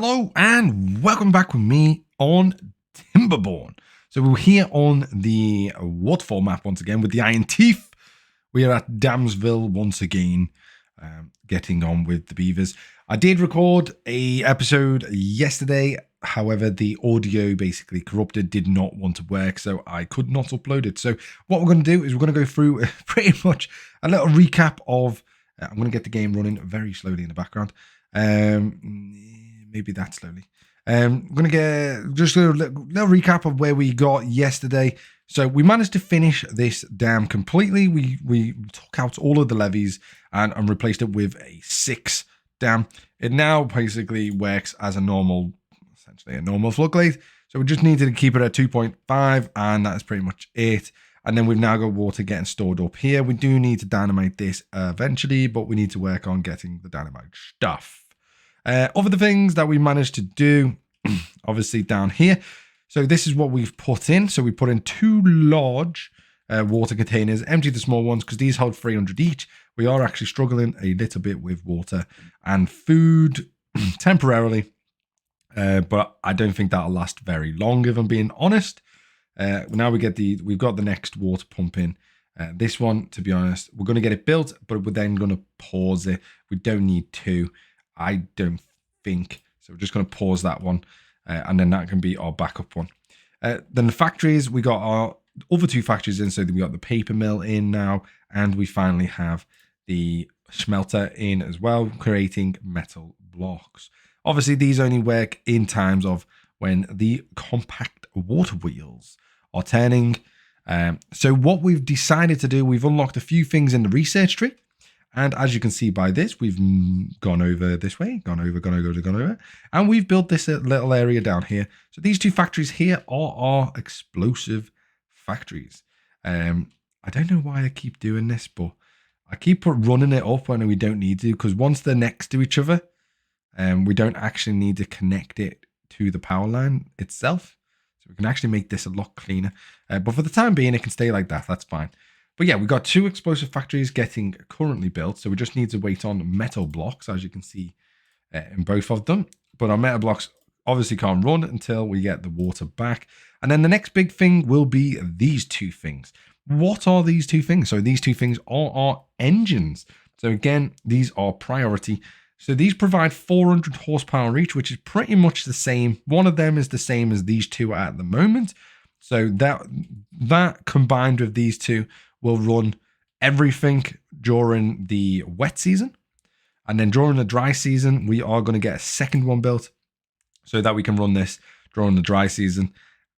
Hello and welcome back with me on Timberborn. So we're here on the Waterfall map once again with the Iron Teeth. We are at Damsville once again, getting on with the beavers. I did record a episode yesterday, however the audio basically corrupted, did not want to work, so I could not upload it. So what we're going to do is we're going to go through pretty much a little recap of, I'm going to get the game running very slowly in the background. Maybe that slowly. I'm going to get just a little recap of where we got yesterday. So we managed to finish this dam completely. We took out all of the levees and replaced it with a 6 dam. It now basically works as a normal, essentially a normal floodgate. So we just needed to keep it at 2.5 and that is pretty much it. And then we've now got water getting stored up here. We do need to dynamite this eventually, but we need to work on getting the dynamite stuff. Other things that we managed to do, obviously down here. So this is what we've put in. So we put in 2 large water containers, empty the small ones because these hold 300 each. We are actually struggling a little bit with water and food temporarily, but I don't think that'll last very long if I'm being honest. Now we've got the next water pump in. This one, to be honest, we're going to get it built, but we're then going to pause it. We don't need 2. I don't think. So we're just going to pause that one. And then that can be our backup one. Then the factories, we got our other 2 factories in. So we got the paper mill in now. And we finally have the smelter in as well, creating metal blocks. Obviously, these only work in times of when the compact water wheels are turning. So what we've decided to do, we've unlocked a few things in the research tree. And as you can see by this, we've gone over this way, gone over, and we've built this little area down here. So these 2 factories here are our explosive factories. I don't know why I keep doing this, but I keep running it up when we don't need to, because once they're next to each other, we don't actually need to connect it to the power line itself. So we can actually make this a lot cleaner. But for the time being, it can stay like that. That's fine. But yeah, we've got 2 explosive factories getting currently built. So we just need to wait on metal blocks, as you can see in both of them. But our metal blocks obviously can't run until we get the water back. And then the next big thing will be these 2 things. What are these 2 things? So these 2 things are our engines. So again, these are priority. So these provide 400 horsepower each, which is pretty much the same. One of them is the same as these 2 at the moment. So that combined with these 2 will run everything during the wet season. And then during the dry season, we are going to get a second one built so that we can run this during the dry season.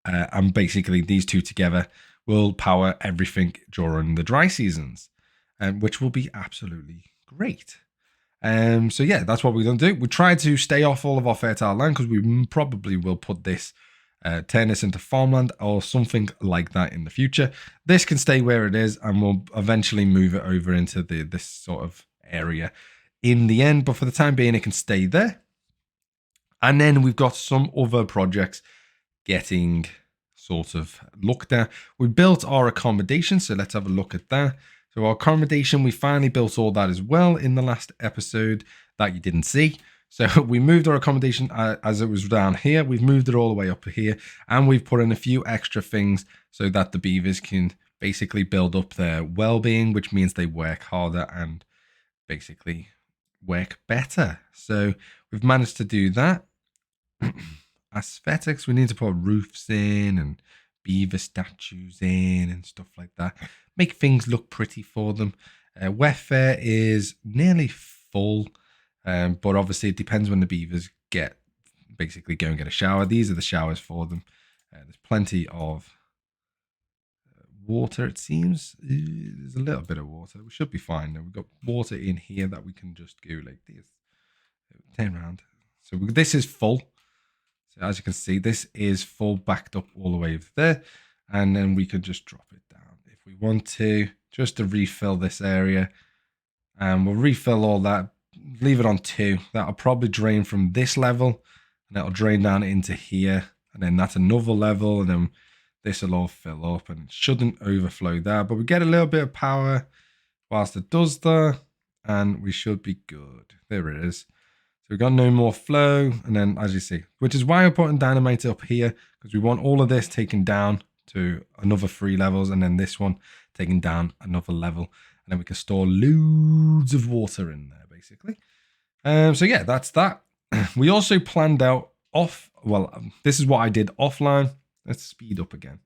And basically these 2 together will power everything during the dry seasons, which will be absolutely great. So yeah, that's what we're going to do. We try to stay off all of our fertile land because we probably will put this turn this into farmland or something like that in the future. This can stay where it is and we'll eventually move it over into this sort of area in the end. But for the time being, it can stay there. And then we've got some other projects getting sort of looked at. We built our accommodation, so let's have a look at that. So our accommodation, we finally built all that as well in the last episode that you didn't see. So we moved our accommodation as it was down here. We've moved it all the way up here and we've put in a few extra things so that the beavers can basically build up their well-being, which means they work harder and basically work better. So we've managed to do that. Aesthetics, we need to put roofs in and beaver statues in and stuff like that. Make things look pretty for them. Welfare is nearly full. But obviously it depends when the beavers basically go and get a shower. These are the showers for them. There's plenty of water, it seems. There's a little bit of water. We should be fine. We've got water in here that we can just go like this. Turn around. So this is full. So as you can see, this is full, backed up all the way over there. And then we could just drop it down if we want to, just to refill this area. And we'll refill all that. Leave it on 2. That'll probably drain from this level and that'll drain down into here, and then that's another level, and then this will all fill up and it shouldn't overflow there, but we get a little bit of power whilst it does that and we should be good. There it is. we've got no more flow. And then, as you see, which is why we're putting dynamite up here, because we want all of this taken down to another 3 levels, and then this one taken down another level. And then we can store loads of water in there, basically. So yeah, that's that. We also planned out this is what I did offline. Let's speed up again.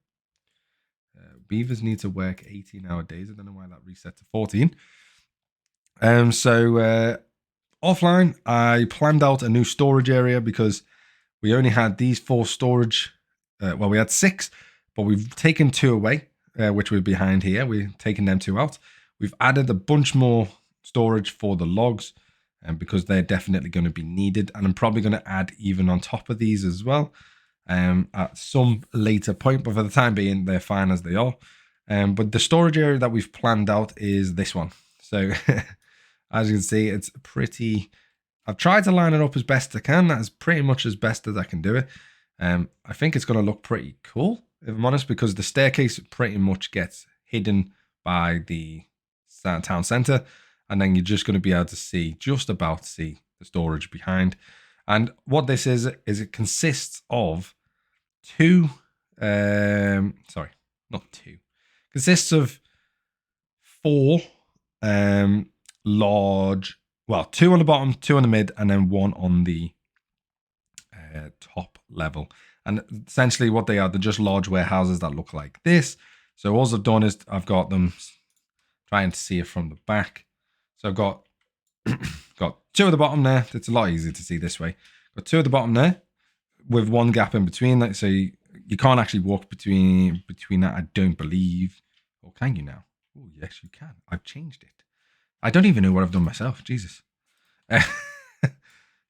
Beavers need to work 18-hour days. I don't know why that reset to 14. Offline, I planned out a new storage area because we only had these 4 storage. We had 6, but we've taken 2 away, which were behind here. We've taken them 2 out. We've added a bunch more storage for the logs, because they're definitely going to be needed. And I'm probably going to add even on top of these as well at some later point. But for the time being, they're fine as they are. But the storage area that we've planned out is this one. So as you can see, it's pretty... I've tried to line it up as best I can. That is pretty much as best as I can do it. I think it's going to look pretty cool, if I'm honest, because the staircase pretty much gets hidden by the town center. And then you're just going to be able to see, just about see the storage behind. And what this is it consists of 2, sorry, not 2. Consists of 4 large, 2 on the bottom, 2 on the mid, and then 1 on the top level. And essentially what they are, they're just large warehouses that look like this. So all I've done is I've got them, trying to see it from the back. So I've got 2 at the bottom there. It's a lot easier to see this way. Got 2 at the bottom there with 1 gap in between. Like, so you can't actually walk between that, I don't believe. Or can you now? Oh, yes, you can. I've changed it. I don't even know what I've done myself. Jesus.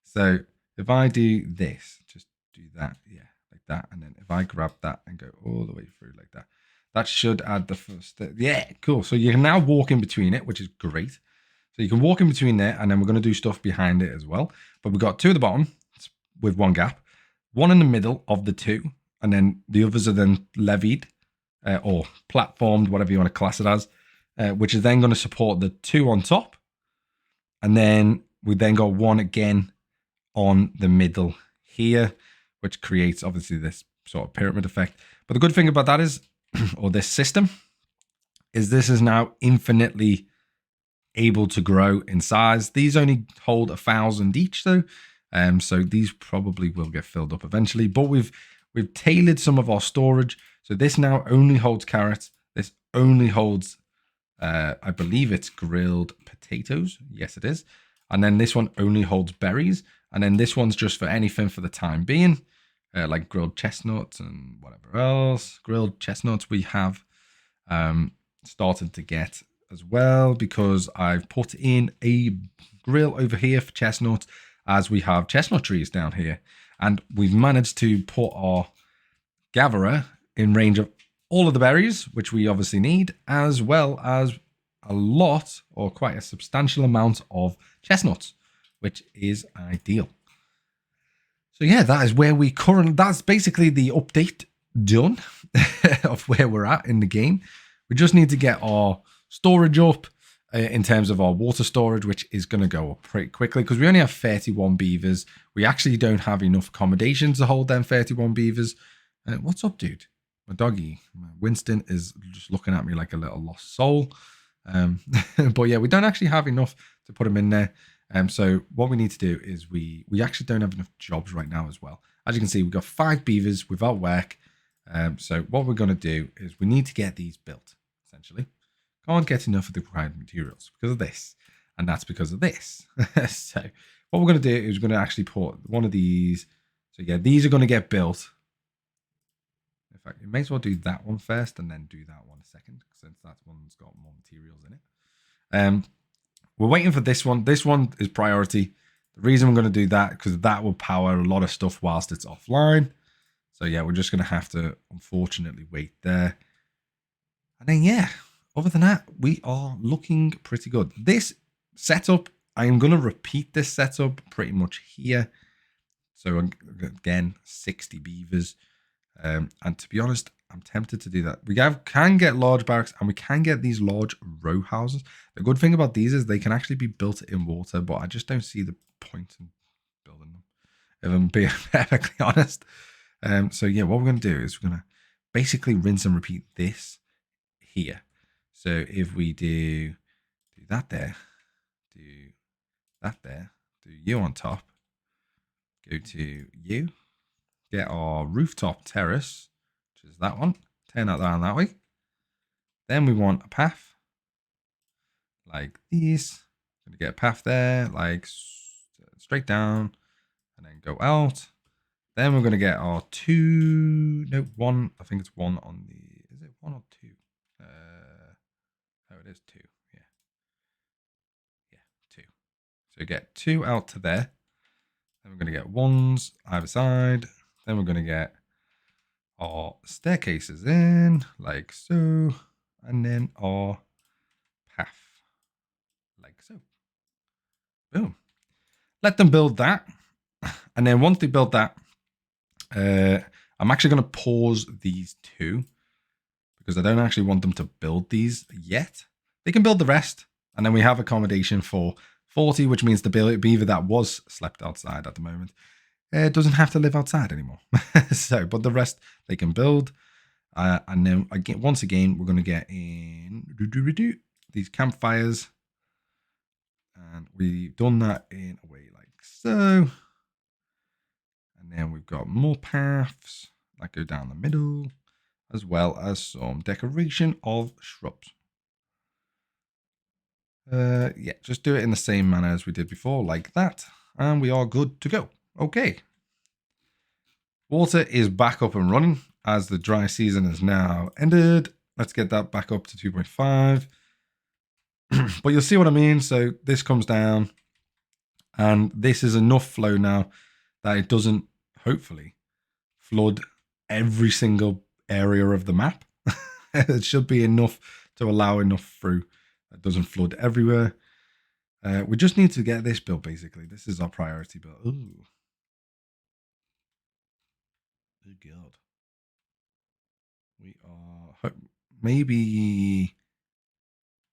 So if I do this, just do that, yeah, like that. And then if I grab that and go all the way through like that, that should add the first, yeah, cool. So you can now walk in between it, which is great. So you can walk in between there, and then we're going to do stuff behind it as well. But we've got 2 at the bottom with 1 gap, 1 in the middle of the 2, and then the others are then levied or platformed, whatever you want to class it as, which is then going to support the 2 on top. And then we then got 1 again on the middle here, which creates obviously this sort of pyramid effect. But the good thing about that is, or this system, is this is now infinitely able to grow in size. These only hold 1,000 each though, so these probably will get filled up eventually. But we've tailored some of our storage, so this now only holds carrots. This only holds, I believe it's grilled potatoes. Yes, it is. And then this one only holds berries, and then this one's just for anything for the time being, like grilled chestnuts and whatever else. Grilled chestnuts we have started to get as well, because I've put in a grill over here for chestnuts, as we have chestnut trees down here, and we've managed to put our gatherer in range of all of the berries, which we obviously need, as well as a lot, or quite a substantial amount, of chestnuts, which is ideal. So yeah, that is where we that's basically the update done of where we're at in the game. We just need to get our storage up in terms of our water storage, which is going to go up pretty quickly because we only have 31 beavers. We actually don't have enough accommodation to hold them 31 beavers. What's up, dude? My doggy, Winston, is just looking at me like a little lost soul. But yeah, we don't actually have enough to put him in there. So what we need to do is we actually don't have enough jobs right now as well. As you can see, we've got 5 beavers without work. So what we're going to do is we need to get these built, essentially. Can't get enough of the required materials because of this, and that's because of this. So what we're going to do is we're going to actually put one of these. So yeah, these are going to get built. In fact, you may as well do that one first and then do that one second, since that one's got more materials in it. We're waiting for this one. This one is priority. The reason we're going to do that, because that will power a lot of stuff whilst it's offline. So yeah, we're just going to have to, unfortunately, wait there. And then yeah, other than that, we are looking pretty good. This setup, I am going to repeat this setup pretty much here. So again, 60 beavers. And to be honest, I'm tempted to do that. We can get large barracks, and we can get these large row houses. The good thing about these is they can actually be built in water, but I just don't see the point in if I'm being perfectly honest. So yeah, what we're going to do is we're going to basically rinse and repeat this here. So if we do that there, do that there, do you on top, go to you, get our rooftop terrace, which is that one, turn that down that way. Then we want a path like these. I'm going to get a path there, like straight down, and then go out. Then we're going to get our one. I think it's one on the. Is it one or two? Oh, it is two. Yeah, two. So get two out to there. Then we're going to get ones either side. Then we're going to get our staircases in like so, and then our path like so. Boom. Let them build that, and then once they build that, I'm actually going to pause these two because I don't actually want them to build these yet. They can build the rest, and then we have accommodation for 40, which means the beaver that was slept outside at the moment doesn't have to live outside anymore. So, but the rest they can build, and then again, once again, we're going to get in these campfires, and we've done that in a way like so. And then we've got more paths that go down the middle, as well as some decoration of shrubs. Yeah, just do it in the same manner as we did before, like that. And we are good to go. Okay. Water is back up and running as the dry season has now ended. Let's get that back up to 2.5. But you'll see what I mean. So this comes down, and this is enough flow now that it doesn't, hopefully, flood every single area of the map. It should be enough to allow enough through that doesn't flood everywhere. We just need to get this built, basically. This is our priority build. Ooh. Oh, God. We are... Maybe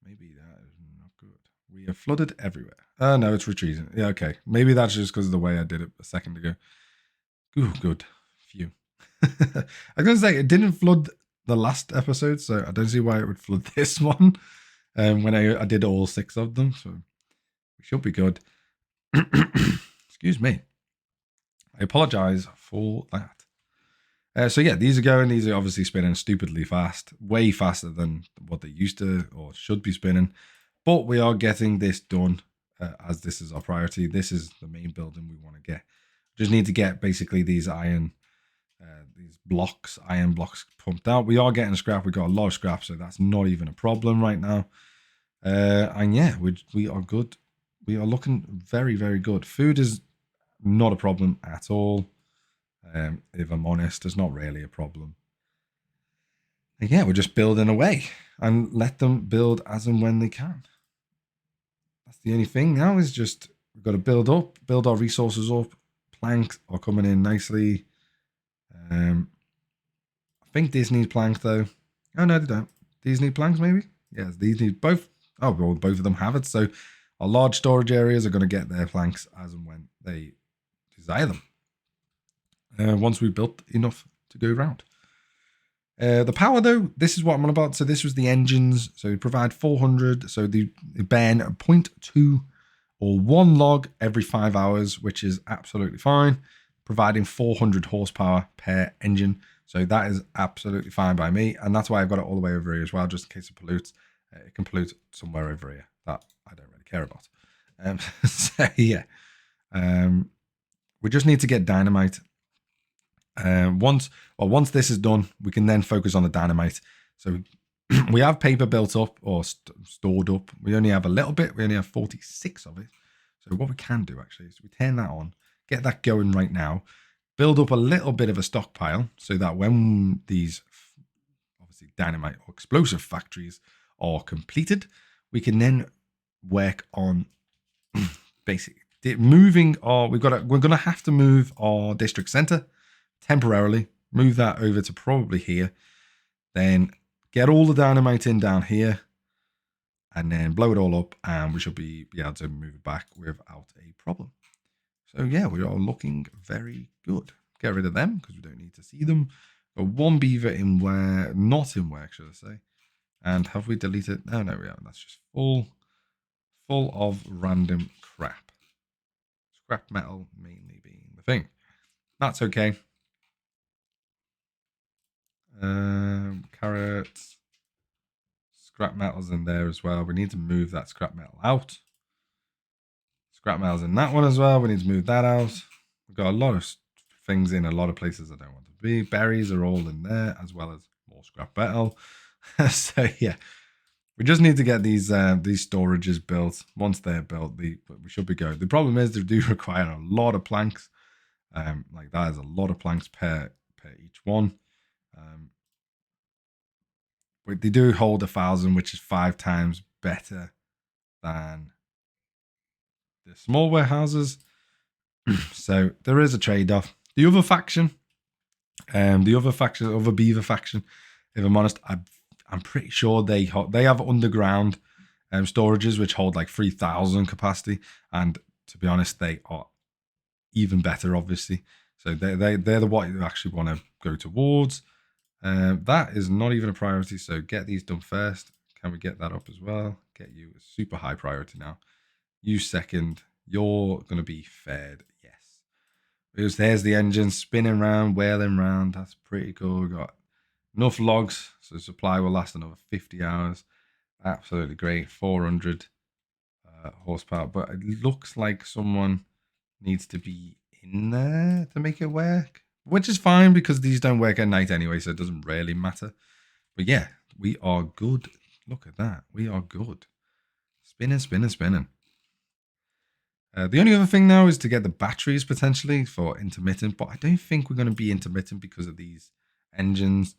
that is not good. We are flooded everywhere. Oh, no, it's retreating. Yeah, okay. Maybe that's just because of the way I did it a second ago. Ooh, good. Phew. I was going to say, it didn't flood the last episode, so I don't see why it would flood this one when I did all 6 of them. So we should be good. Excuse me. I apologize for that. So yeah, these are going. These are obviously spinning stupidly fast, way faster than what they used to or should be spinning. But we are getting this done as this is our priority. This is the main building we want to get. Just need to get basically these iron blocks pumped out. We are getting scrap. We got a lot of scrap, so that's not even a problem right now. And yeah, we are good. We are looking very, very good. Food is not a problem at all. If I'm honest, it's not really a problem. And yeah, we're just building away and let them build as and when they can. That's the only thing now is just we've got to build our resources up. Planks are coming in nicely. I think these need planks though. Oh no, they don't. These need planks maybe? Yes, these need both. Oh, well, both of them have it. So our large storage areas are going to get their planks as and when they desire them. Once we've built enough to go around. The power though, this is what I'm on about. So this was the engines. So we provide 400. So they burn 0.2 or 1 log every 5 hours, which is absolutely fine. Providing 400 horsepower per engine. So that is absolutely fine by me. And that's why I've got it all the way over here as well, just in case it pollutes. It can pollute somewhere over here that I don't really care about. So yeah. We just need to get dynamite. Once this is done, we can then focus on the dynamite. So we have paper built up or stored up. We only have a little bit. We only have 46 of it. So what we can do actually is we turn that on, get that going right now, build up a little bit of a stockpile so that when these obviously dynamite or explosive factories are completed, we can then work on basically moving we're going to have to move our district center temporarily, move that over to probably here, then get all the dynamite in down here, and then blow it all up, and we should be able to move it back without a problem. So yeah, we are looking very good. Get rid of them because we don't need to see them. Got one beaver in where, not in where, should I say? And have we deleted? Oh no, we haven't. That's just full of random crap. Scrap metal mainly being the thing. That's okay. Carrots. Scrap metal's in there as well. We need to move that scrap metal out. Scrap metal's in that one as well. We need to move that out. We've got a lot of things in a lot of places I don't want to be. Berries are all in there, as well as more scrap metal. So yeah, we just need to get these storages built. Once they're built, we should be good. The problem is they do require a lot of planks. Like that is a lot of planks per each one. But they do hold 1,000, which is 5 times better than the small warehouses. So there is a trade-off. The other faction, other beaver faction, if I'm honest, I'm pretty sure they have underground storages which hold like 3,000 capacity, and to be honest, they are even better, obviously. So they're the what you actually want to go towards. That is not even a priority, so get these done first. Can we get that up as well? Get you a super high priority now. You second. You're going to be fed. Yes. Because there's the engine spinning around, wailing around. That's pretty cool. We got enough logs, so supply will last another 50 hours. Absolutely great. 400 horsepower. But it looks like someone needs to be in there to make it work, which is fine because these don't work at night anyway, so it doesn't really matter. But yeah, we are good. Look at that. We are good. Spinning, spinning, spinning. The only other thing now is to get the batteries potentially for intermittent, but I don't think we're going to be intermittent because of these engines.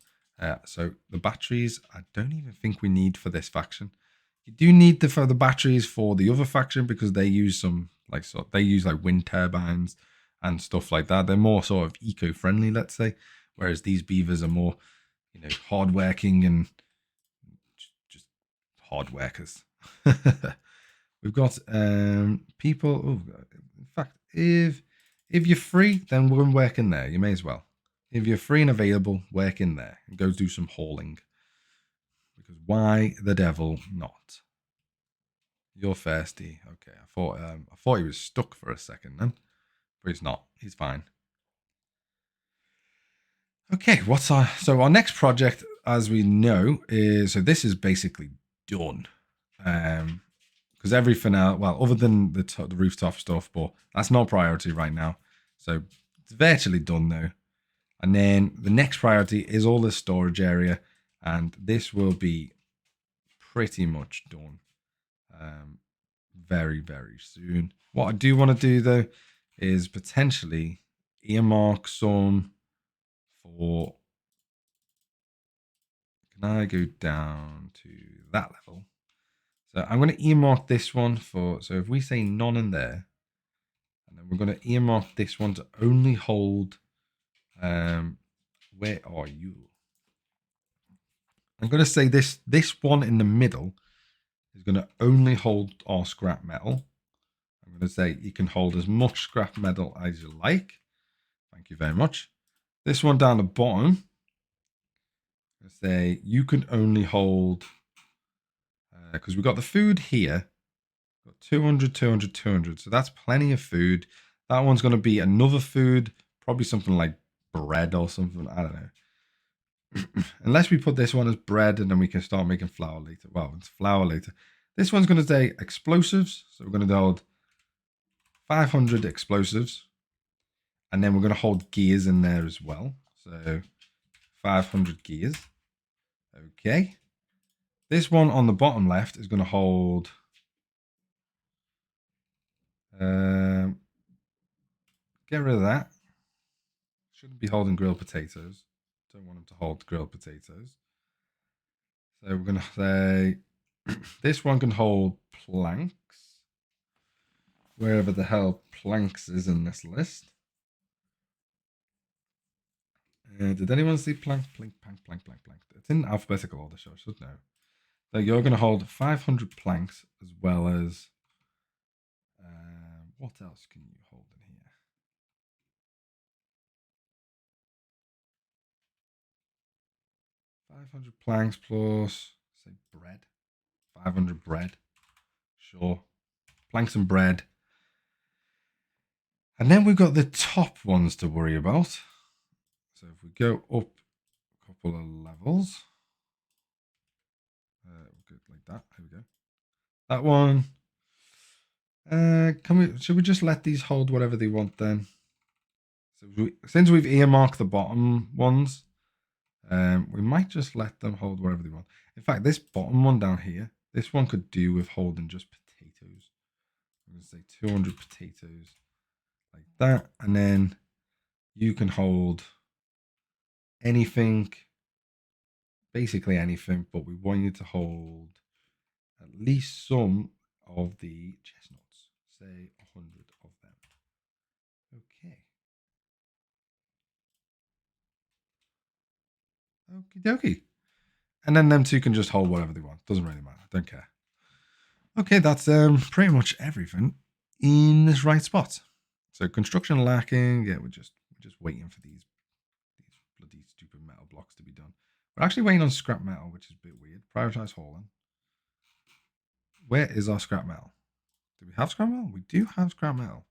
So the batteries, I don't even think we need for this faction. You do need for the batteries for the other faction because they use some they use wind turbines and stuff like that. They're more sort of eco-friendly, let's say, whereas these beavers are more, hardworking and just hard workers. We've got people. Oh, in fact, if you're free, then we're working there. You may as well. If you're free and available, work in there and go do some hauling. Because why the devil not? You're thirsty. Okay, I thought he was stuck for a second then, but he's not. He's fine. Okay, so our next project, as we know, is this is basically done. Because everything else, well, other than the rooftop stuff, but that's not priority right now. So it's virtually done now. And then the next priority is all the storage area, and this will be pretty much done very, very soon. What I do want to do though is potentially earmark some for. Can I go down to that level? So I'm going to earmark this one for. So if we say none in there, and then we're going to earmark this one to only hold. Where are you? I'm going to say this one in the middle is going to only hold our scrap metal. I'm going to say you can hold as much scrap metal as you like. Thank you very much. This one down the bottom, I'm going to say you can only hold, because we've got the food here, got 200, 200, 200. So that's plenty of food. That one's going to be another food, probably something like bread or something. I don't know. Unless we put this one as bread and then we can start making flour later. Well, it's flour later. This one's going to say explosives. So we're going to hold 500 explosives. And then we're going to hold gears in there as well. So 500 gears. Okay. This one on the bottom left is going to hold. Get rid of that. Shouldn't be holding grilled potatoes. Don't want them to hold grilled potatoes. So we're going to say this one can hold planks. Wherever the hell planks is in this list. Did anyone see plank, plank, plank, plank, plank, plank? It's in alphabetical order, so I should know. So you're going to hold 500 planks as well as. What else can you hold in here? 500 planks plus, say, bread. 500 bread. Sure. Planks and bread. And then we've got the top ones to worry about. So if we go up a couple of levels, good like that. Here we go. That one. Should we just let these hold whatever they want then? So since we've earmarked the bottom ones, we might just let them hold wherever they want. In fact, this bottom one down here, this one could do with holding just potatoes. I'm going to say 200 potatoes like that. And then you can hold anything, basically anything, but we want you to hold at least some of the chestnuts, say 100 of them. Okay. Okie dokie. And then them two can just hold whatever they want. Doesn't really matter. Don't care. Okay, that's pretty much everything in this right spot. So construction lacking. Yeah, we're just waiting for these bloody stupid metal blocks to be done. We're actually waiting on scrap metal, which is a bit weird. Prioritize hauling. Where is our scrap metal? Do we have scrap metal? We do have scrap metal.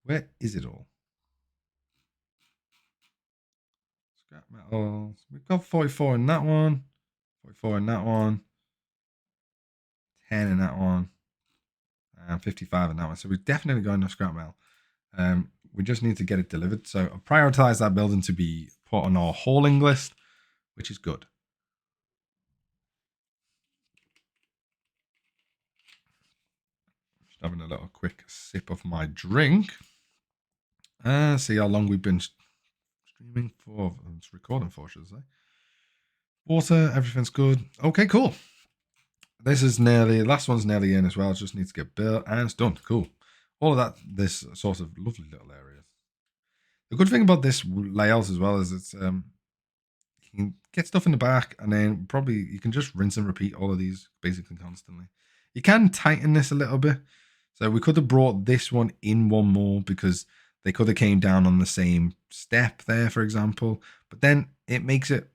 Where is it all? Scrap metal. We've got 44 in that one. 44 in that one. 10 in that one. And 55 in that one. So we've definitely got enough scrap metal. We just need to get it delivered. So I'll prioritize that building to be put on our hauling list, which is good. Just having a little quick sip of my drink. See how long we've been streaming for. It's recording for, should I say. Water, everything's good. Okay, cool. This is last one's nearly in as well. It just needs to get built and it's done. Cool. All of that, this sort of lovely little area. The good thing about this layout as well is it's you can get stuff in the back and then probably you can just rinse and repeat all of these basically constantly. You can tighten this a little bit. So we could have brought this one in one more because they could have came down on the same step there, for example. But then it makes it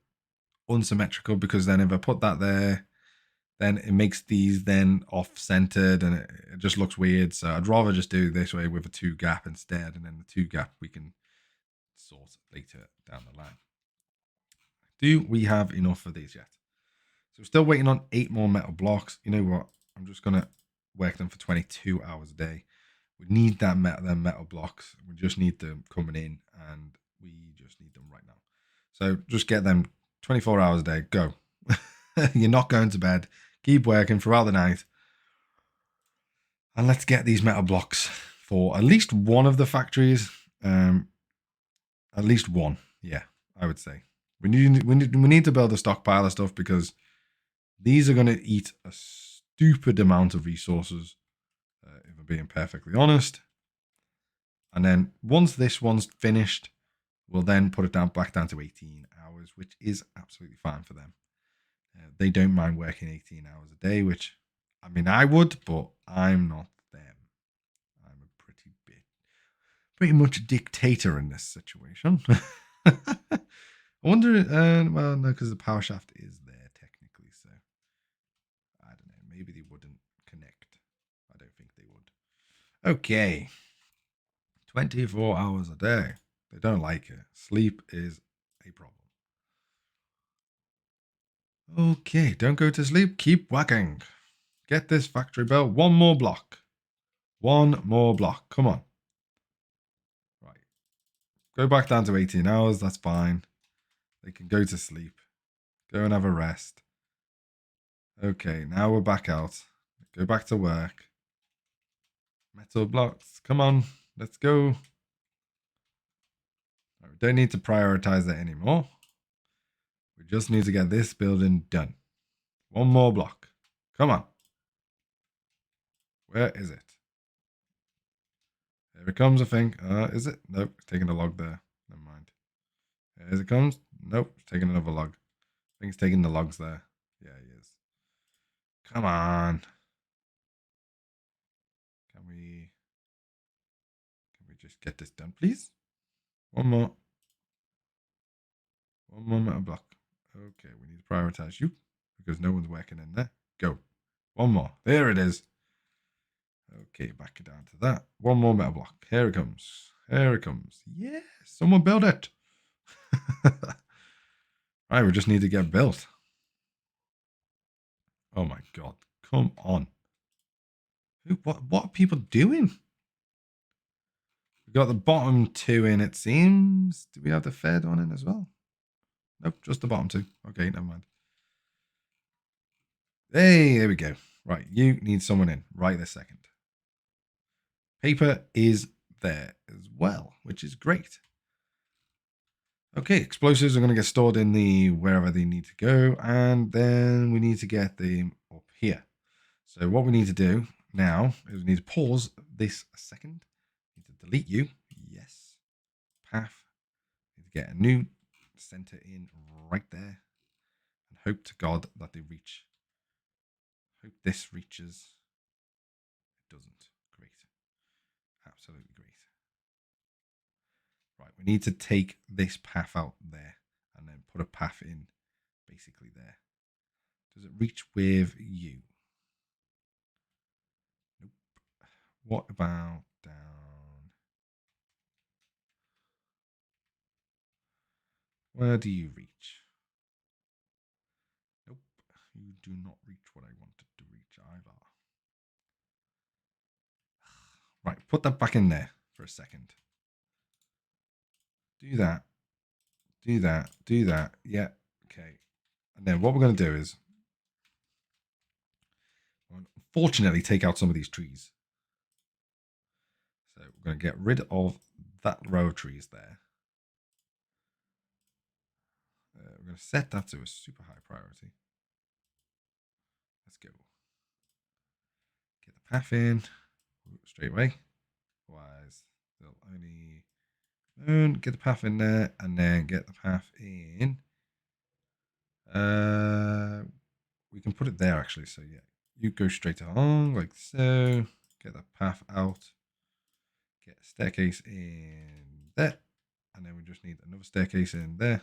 unsymmetrical because then if I put that there, then it makes these then off-centered and it just looks weird. So I'd rather just do it this way with a 2 gap instead. And then the 2 gap we can sort later down the line. Do we have enough of these yet? So we're still waiting on 8 more metal blocks. You know what? I'm just going to work them for 22 hours a day. We need them metal blocks. We just need them coming in and we just need them right now. So just get them 24 hours a day. Go. You're not going to bed. Keep working throughout the night. And let's get these metal blocks for at least one of the factories. At least one. Yeah, I would say. We need to build a stockpile of stuff because these are going to eat a stupid amount of resources, if I'm being perfectly honest. And then once this one's finished, we'll then put it back down to 18 hours, which is absolutely fine for them. They don't mind working 18 hours a day, which, I mean, I would, but I'm not them. I'm a pretty much dictator in this situation. I wonder, well, no, because the power shaft is there technically, so I don't know. Maybe they wouldn't connect. I don't think they would. Okay. 24 hours a day. They don't like it. Sleep is a problem. Okay, don't go to sleep. Keep whacking. Get this factory built. One more block. One more block. Come on. Right. Go back down to 18 hours. That's fine. They can go to sleep. Go and have a rest. Okay, now we're back out. Go back to work. Metal blocks. Come on. Let's go. Right, we don't need to prioritize that anymore. We just need to get this building done. One more block. Come on. Where is it? Here it comes, I think. Is it? Nope, it's taking a log there. Never mind. Here it comes. Nope, it's taking another log. I think it's taking the logs there. Yeah, he is. Come on. Can we just get this done, please? One more. One more metal block. Okay, we need to prioritize you because no one's working in there. Go. One more. There it is. Okay, back it down to that. One more metal block. Here it comes. Here it comes. Yes, someone build it. Right, we just need to get built. Oh my god. Come on. What are people doing? We got the bottom two in, it seems. Do we have the third one in as well? Nope, just the bottom two. Okay, never mind. Hey, there we go. Right, you need someone in right this second. Paper is there as well, which is great. Okay, explosives are going to get stored in the wherever they need to go, and then we need to get them up here. So what we need to do now is we need to pause this a second. We need to delete you. Yes. Path. Need to get a new center in right there, and hope to God that they reach. Hope this reaches. It doesn't. Great. Absolutely great. Right, we need to take this path out there and then put a path in basically there. Does it reach with you? Nope. What about down? Where do you reach? Nope. You do not reach what I wanted to reach either. Right, put that back in there for a second. Do that. Do that. Do that. Yeah. Okay. And then what we're going to do is, unfortunately, take out some of these trees. So we're going to get rid of that row of trees there. We're going to set that to a super high priority. Let's go. Get the path in straight away. Otherwise, they'll only get the path in there and then get the path in. We can put it there actually. So yeah, you go straight along like so. Get the path out. Get a staircase in there, and then we just need another staircase in there.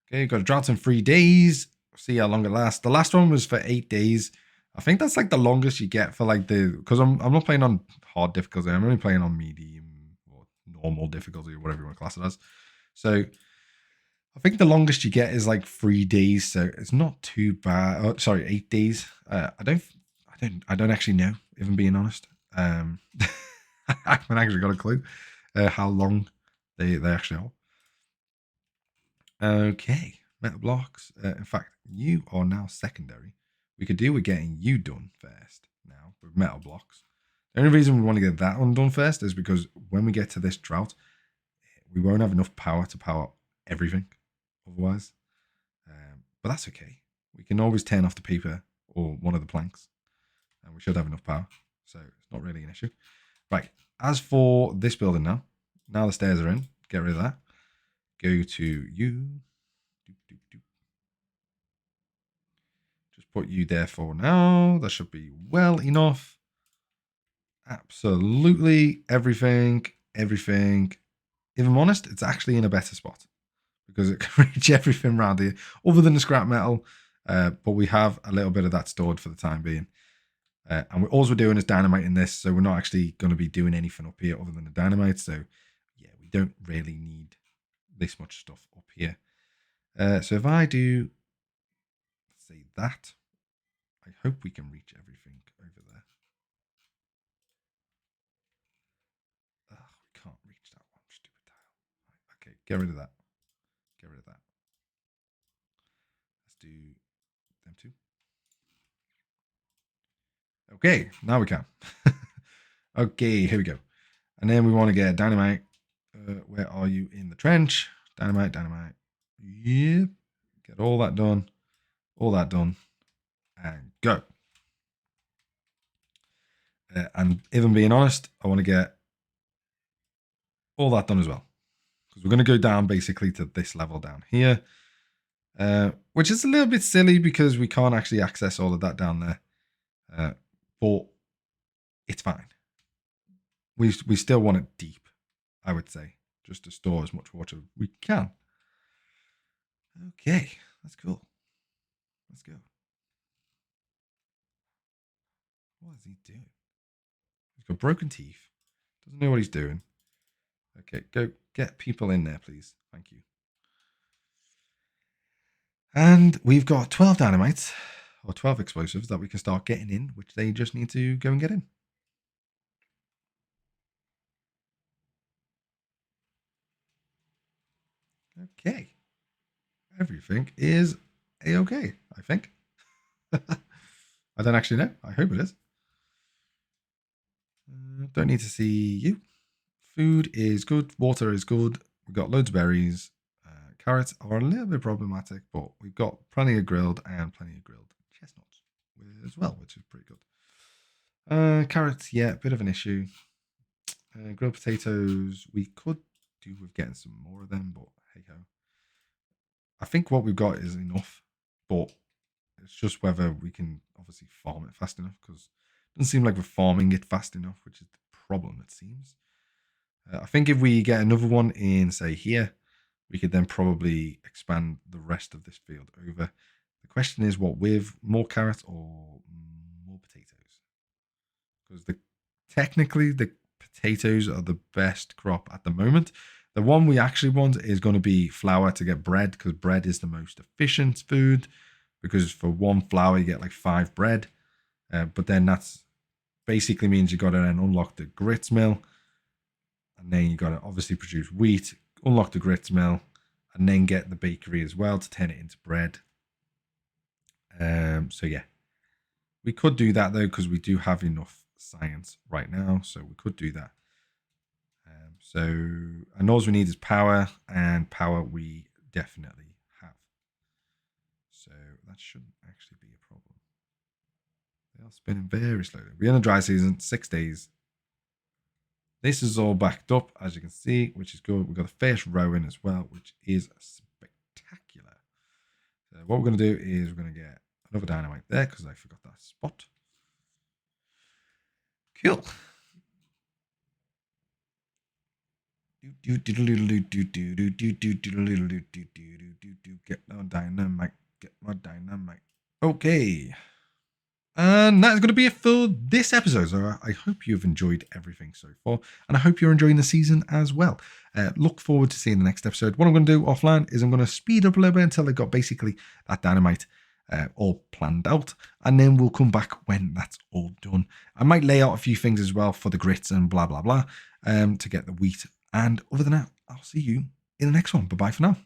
Okay, got a drought in 3 days. See how long it lasts. The last one was for 8 days. I think that's like the longest you get for like because I'm not playing on hard difficulty. I'm only playing on medium or normal difficulty or whatever you want to class it as. So I think the longest you get is like 3 days. So it's not too bad. Oh, sorry, 8 days. I don't actually know, if I'm being honest. I haven't actually got a clue how long they actually are. Okay, metal blocks. In fact, you are now secondary. We could do with getting you done first now with metal blocks. The only reason we want to get that one done first is because when we get to this drought, we won't have enough power to power everything otherwise. But that's okay. We can always turn off the paper or one of the planks, and we should have enough power. So it's not really an issue. Right, as for this building now the stairs are in, get rid of that. Go to you. Just put you there for now. That should be well enough. Absolutely everything. If I'm honest, it's actually in a better spot because it can reach everything around here other than the scrap metal. But we have a little bit of that stored for the time being. And all we're doing is dynamiting this, so we're not actually going to be doing anything up here other than the dynamite. So yeah, we don't really need this much stuff up here. So if I do say that, I hope we can reach everything over there. We can't reach that one, stupid tile. Okay, get rid of that. Get rid of that. Let's do them two. Okay, now we can. Okay, here we go. And then we want to get dynamite. Where are you in the trench? Dynamite. Yep. Get all that done. And go. And if I'm being honest, I want to get all that done as well. Because we're going to go down basically to this level down here. Which is a little bit silly because we can't actually access all of that down there. But it's fine. We still want it deep, I would say, just to store as much water as we can. Okay, that's cool. Let's go. What is he doing? He's got broken teeth. Doesn't know what he's doing. Okay, go get people in there, please. Thank you. And we've got 12 dynamites, or 12 explosives that we can start getting in, which they just need to go and get in. Okay. Everything is A-okay, I think. I don't actually know. I hope it is. Don't need to see you. Food is good. Water is good. We've got loads of berries. Carrots are a little bit problematic, but we've got plenty of grilled and plenty of grilled chestnuts as well, which is pretty good. Carrots, yeah, bit of an issue. Grilled potatoes, we could do with getting some more of them, but hey ho. I think what we've got is enough, but it's just whether we can obviously farm it fast enough, because it doesn't seem like we're farming it fast enough, which is the problem, it seems. I think if we get another one in, say, here, we could then probably expand the rest of this field over. The question is, what with more carrots or more potatoes? Because technically the potatoes are the best crop at the moment. The one we actually want is going to be flour to get bread, because bread is the most efficient food. Because for one flour you get like 5 bread, but then that's basically means you got to then unlock the grits mill, and then you got to obviously produce wheat, unlock the grits mill, and then get the bakery as well to turn it into bread. So yeah, we could do that though, because we do have enough science right now, so we could do that. And all we need is power, and power we definitely have. So that shouldn't actually be a problem. They are spinning very slowly. We're in a dry season, 6 days. This is all backed up, as you can see, which is good. We've got a first row in as well, which is spectacular. So what we're going to do is we're going to get another dynamite there, because I forgot that spot. Cool. Get my dynamite. Get my dynamite. Okay. And that's going to be it for this episode. So I hope you've enjoyed everything so far, and I hope you're enjoying the season as well. Look forward to seeing the next episode. What I'm going to do offline is I'm going to speed up a little bit until I got basically that dynamite all planned out, and then we'll come back when that's all done. I might lay out a few things as well for the grits and blah blah blah to get the wheat. And other than that, I'll see you in the next one. Bye bye for now.